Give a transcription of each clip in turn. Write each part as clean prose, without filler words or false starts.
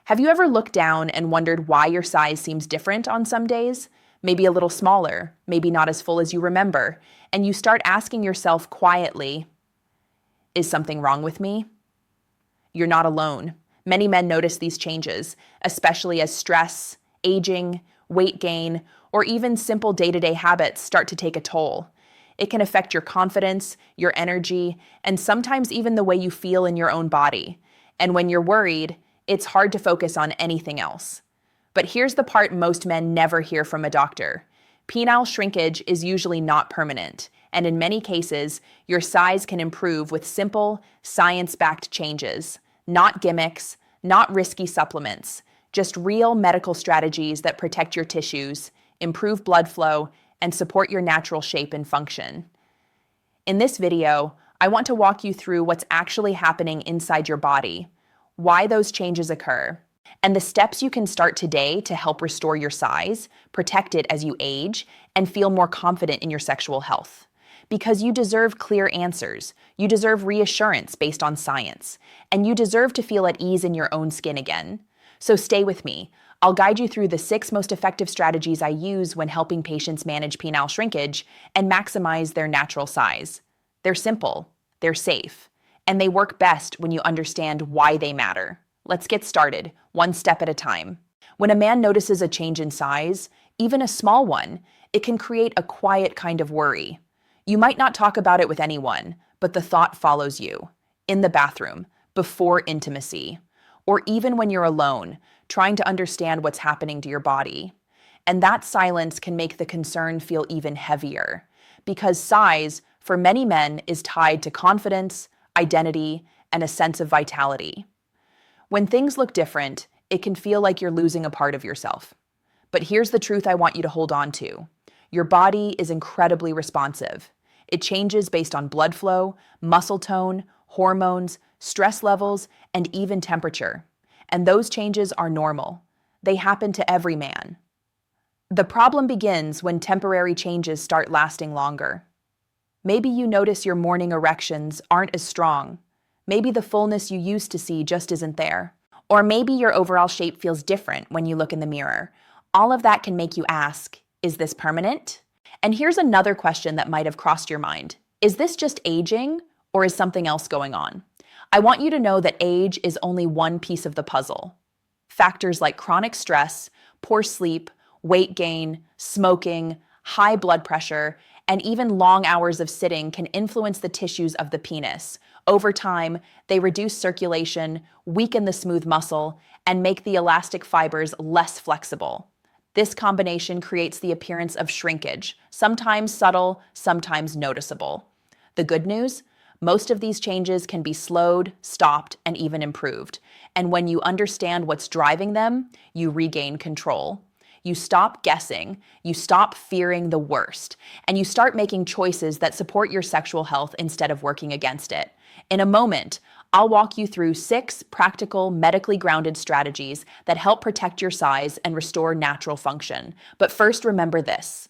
Have you ever looked down and wondered why your size seems different on some days? Maybe a little smaller, maybe not as full as you remember, and you start asking yourself quietly, is something wrong with me? You're not alone. Many men notice these changes, especially as stress, aging, weight gain, or even simple day-to-day habits start to take a toll. It can affect your confidence, your energy, and sometimes even the way you feel in your own body. And when you're worried, it's hard to focus on anything else. But here's the part most men never hear from a doctor. Penile shrinkage is usually not permanent, and in many cases, your size can improve with simple, science-backed changes. Not gimmicks, not risky supplements, just real medical strategies that protect your tissues, improve blood flow, and support your natural shape and function. In this video, I want to walk you through what's actually happening inside your body, why those changes occur, and the steps you can start today to help restore your size, protect it as you age, and feel more confident in your sexual health. Because you deserve clear answers, you deserve reassurance based on science, and you deserve to feel at ease in your own skin again. So stay with me. I'll guide you through the 6 most effective strategies I use when helping patients manage penile shrinkage and maximize their natural size. They're simple, they're safe, and they work best when you understand why they matter. Let's get started, one step at a time. When a man notices a change in size, even a small one, it can create a quiet kind of worry. You might not talk about it with anyone, but the thought follows you. In the bathroom, before intimacy, or even when you're alone, trying to understand what's happening to your body. And that silence can make the concern feel even heavier, because size, for many men, is tied to confidence, identity, and a sense of vitality. When things look different, it can feel like you're losing a part of yourself. But here's the truth I want you to hold on to. Your body is incredibly responsive. It changes based on blood flow, muscle tone, hormones, stress levels, and even temperature. And those changes are normal. They happen to every man. The problem begins when temporary changes start lasting longer. Maybe you notice your morning erections aren't as strong. Maybe the fullness you used to see just isn't there. Or maybe your overall shape feels different when you look in the mirror. All of that can make you ask, is this permanent? And here's another question that might have crossed your mind. Is this just aging, or is something else going on? I want you to know that age is only one piece of the puzzle. Factors like chronic stress, poor sleep, weight gain, smoking, high blood pressure, and even long hours of sitting can influence the tissues of the penis. Over time, they reduce circulation, weaken the smooth muscle, and make the elastic fibers less flexible. This combination creates the appearance of shrinkage, sometimes subtle, sometimes noticeable. The good news? Most of these changes can be slowed, stopped, and even improved. And when you understand what's driving them, you regain control. You stop guessing, you stop fearing the worst, and you start making choices that support your sexual health instead of working against it. In a moment, I'll walk you through 6 practical, medically grounded strategies that help protect your size and restore natural function. But first, remember this.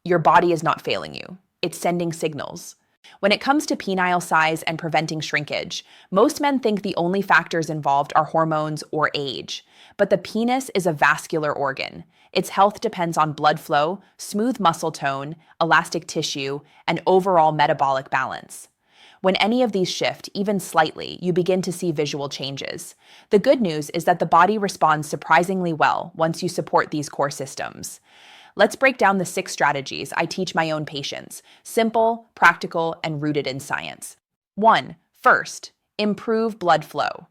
Your body is not failing you. It's sending signals. When it comes to penile size and preventing shrinkage, most men think the only factors involved are hormones or age. But the penis is a vascular organ. Its health depends on blood flow, smooth muscle tone, elastic tissue, and overall metabolic balance. When any of these shift, even slightly, you begin to see visual changes. The good news is that the body responds surprisingly well once you support these core systems. Let's break down the 6 strategies I teach my own patients, simple, practical, and rooted in science. 1. First, improve blood flow.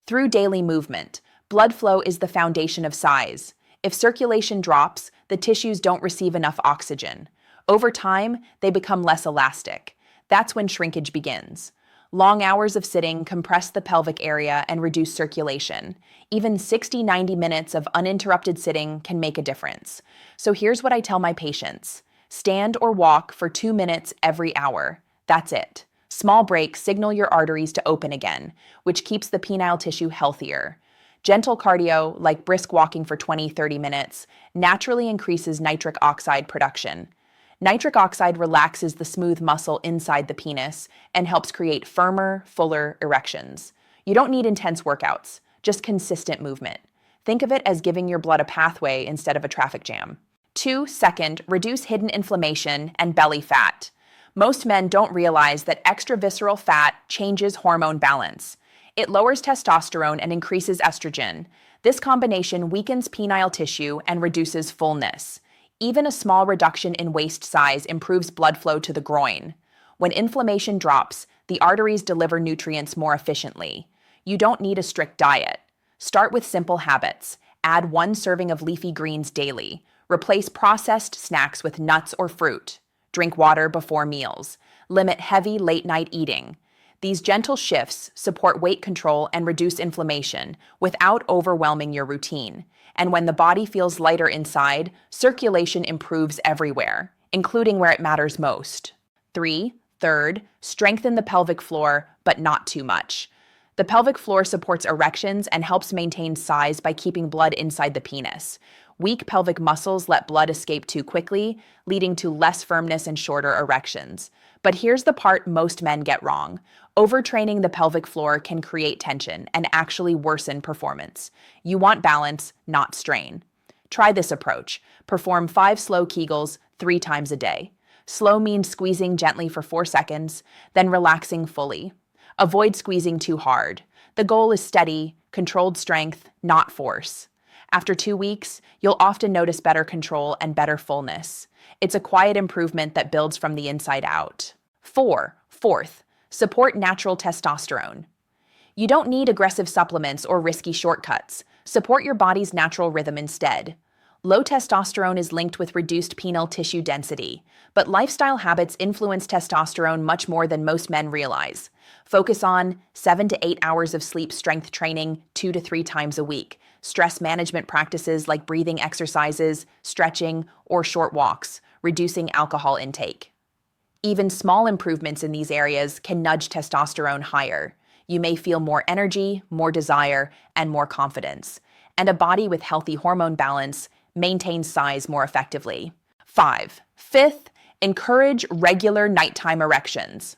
Through daily movement, blood flow is the foundation of size. If circulation drops, the tissues don't receive enough oxygen. Over time, they become less elastic. That's when shrinkage begins. Long hours of sitting compress the pelvic area and reduce circulation. Even 60-90 minutes of uninterrupted sitting can make a difference. So here's what I tell my patients. Stand or walk for 2 minutes every hour. That's it. Small breaks signal your arteries to open again, which keeps the penile tissue healthier. Gentle cardio, like brisk walking for 20-30 minutes, naturally increases nitric oxide production. Nitric oxide relaxes the smooth muscle inside the penis and helps create firmer, fuller erections. You don't need intense workouts, just consistent movement. Think of it as giving your blood a pathway instead of a traffic jam. 2. Second, reduce hidden inflammation and belly fat. Most men don't realize that extravisceral fat changes hormone balance. It lowers testosterone and increases estrogen. This combination weakens penile tissue and reduces fullness. Even a small reduction in waist size improves blood flow to the groin. When inflammation drops, the arteries deliver nutrients more efficiently. You don't need a strict diet. Start with simple habits. Add 1 serving of leafy greens daily. Replace processed snacks with nuts or fruit. Drink water before meals. Limit heavy late-night eating. These gentle shifts support weight control and reduce inflammation without overwhelming your routine. And when the body feels lighter inside, circulation improves everywhere, including where it matters most. 3. Third, strengthen the pelvic floor, but not too much. The pelvic floor supports erections and helps maintain size by keeping blood inside the penis. Weak pelvic muscles let blood escape too quickly, leading to less firmness and shorter erections. But here's the part most men get wrong. Overtraining the pelvic floor can create tension and actually worsen performance. You want balance, not strain. Try this approach. Perform 5 slow Kegels 3 times a day. Slow means squeezing gently for 4 seconds, then relaxing fully. Avoid squeezing too hard. The goal is steady, controlled strength, not force. After 2 weeks, you'll often notice better control and better fullness. It's a quiet improvement that builds from the inside out. 4. Fourth, support natural testosterone. You don't need aggressive supplements or risky shortcuts. Support your body's natural rhythm instead. Low testosterone is linked with reduced penile tissue density, but lifestyle habits influence testosterone much more than most men realize. Focus on 7 to 8 hours of sleep strength training 2 to 3 times a week, stress management practices like breathing exercises, stretching, or short walks, reducing alcohol intake. Even small improvements in these areas can nudge testosterone higher. You may feel more energy, more desire, and more confidence. And a body with healthy hormone balance maintains size more effectively. 5. Fifth, encourage regular nighttime erections.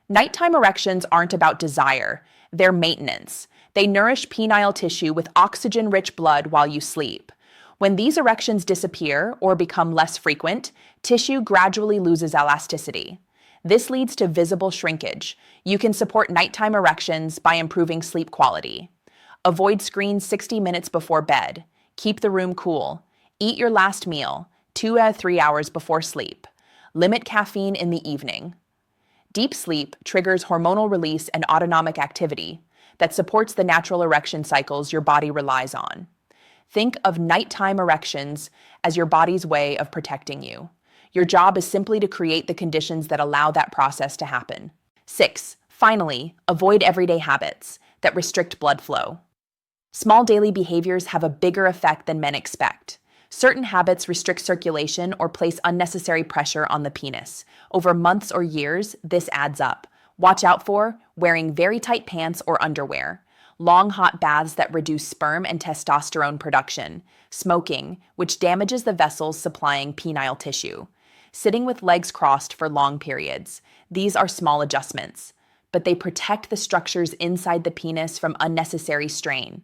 Nighttime erections aren't about desire, they're maintenance. They nourish penile tissue with oxygen-rich blood while you sleep. When these erections disappear or become less frequent, tissue gradually loses elasticity. This leads to visible shrinkage. You can support nighttime erections by improving sleep quality. Avoid screens 60 minutes before bed. Keep the room cool. Eat your last meal 2 to 3 hours before sleep. Limit caffeine in the evening. Deep sleep triggers hormonal release and autonomic activity that supports the natural erection cycles your body relies on. Think of nighttime erections as your body's way of protecting you. Your job is simply to create the conditions that allow that process to happen. 6. Finally, avoid everyday habits that restrict blood flow. Small daily behaviors have a bigger effect than men expect. Certain habits restrict circulation or place unnecessary pressure on the penis. Over months or years, this adds up. Watch out for wearing very tight pants or underwear, long hot baths that reduce sperm and testosterone production, smoking, which damages the vessels supplying penile tissue, sitting with legs crossed for long periods. These are small adjustments, but they protect the structures inside the penis from unnecessary strain.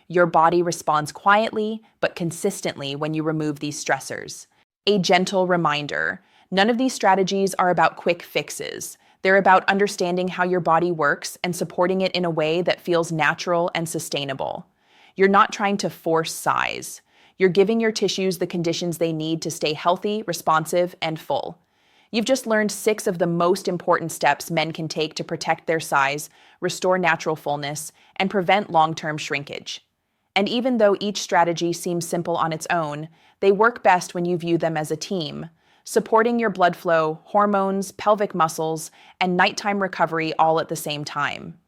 Your body responds quietly but consistently when you remove these stressors. A gentle reminder: none of these strategies are about quick fixes. They're about understanding how your body works and supporting it in a way that feels natural and sustainable. You're not trying to force size. You're giving your tissues the conditions they need to stay healthy, responsive, and full. You've just learned 6 of the most important steps men can take to protect their size, restore natural fullness, and prevent long-term shrinkage. And even though each strategy seems simple on its own, they work best when you view them as a team, supporting your blood flow, hormones, pelvic muscles, and nighttime recovery all at the same time.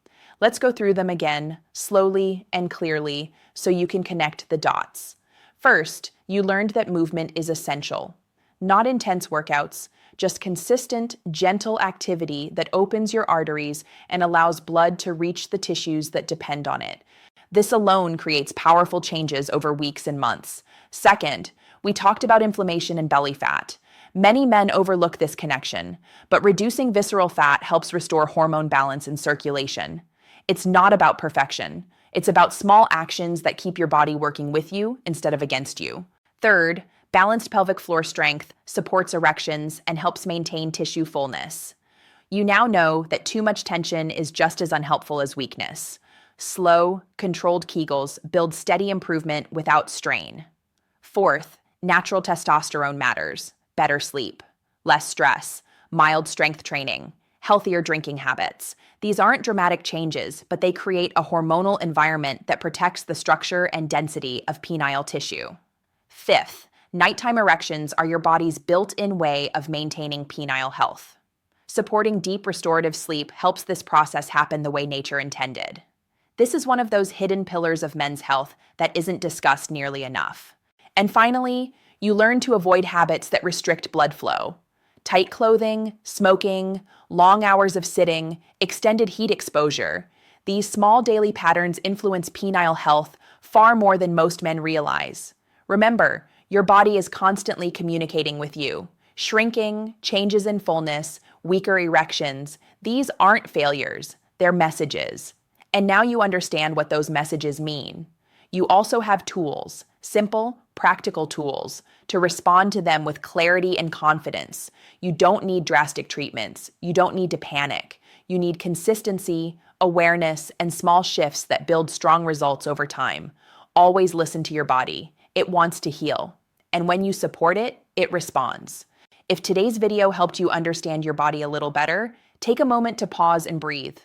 Let's go through them again, slowly and clearly, so you can connect the dots. First, you learned that movement is essential. Not intense workouts, just consistent, gentle activity that opens your arteries and allows blood to reach the tissues that depend on it. This alone creates powerful changes over weeks and months. Second, we talked about inflammation and belly fat. Many men overlook this connection, but reducing visceral fat helps restore hormone balance and circulation. It's not about perfection. It's about small actions that keep your body working with you instead of against you. Third, balanced pelvic floor strength supports erections and helps maintain tissue fullness. You now know that too much tension is just as unhelpful as weakness. Slow, controlled Kegels build steady improvement without strain. Fourth, natural testosterone matters. Better sleep, less stress, mild strength training, healthier drinking habits. These aren't dramatic changes, but they create a hormonal environment that protects the structure and density of penile tissue. Fifth, nighttime erections are your body's built-in way of maintaining penile health. Supporting deep restorative sleep helps this process happen the way nature intended. This is one of those hidden pillars of men's health that isn't discussed nearly enough. And finally, you learn to avoid habits that restrict blood flow. Tight clothing, smoking, long hours of sitting, extended heat exposure. These small daily patterns influence penile health far more than most men realize. Remember, your body is constantly communicating with you. Shrinking, changes in fullness, weaker erections, these aren't failures, they're messages. And now you understand what those messages mean. You also have tools, simple, practical tools, to respond to them with clarity and confidence. You don't need drastic treatments. You don't need to panic. You need consistency, awareness, and small shifts that build strong results over time. Always listen to your body. It wants to heal. And when you support it, it responds. If today's video helped you understand your body a little better, take a moment to pause and breathe.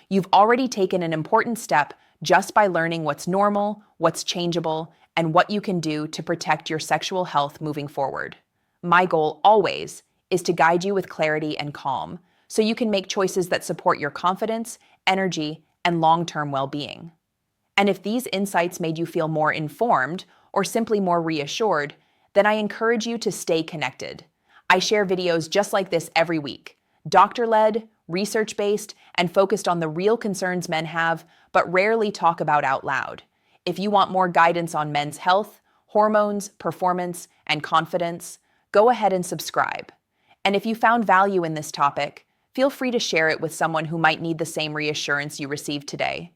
You've already taken an important step just by learning what's normal, what's changeable, and what you can do to protect your sexual health moving forward. My goal always is to guide you with clarity and calm, so you can make choices that support your confidence, energy, and long-term well-being. And if these insights made you feel more informed or simply more reassured, then I encourage you to stay connected. I share videos just like this every week, doctor-led, research-based, and focused on the real concerns men have, but rarely talk about out loud. If you want more guidance on men's health, hormones, performance, and confidence, go ahead and subscribe. And if you found value in this topic, feel free to share it with someone who might need the same reassurance you received today.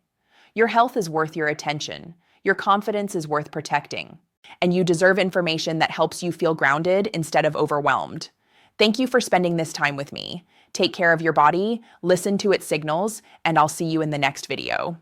Your health is worth your attention. Your confidence is worth protecting. And you deserve information that helps you feel grounded instead of overwhelmed. Thank you for spending this time with me. Take care of your body, listen to its signals, and I'll see you in the next video.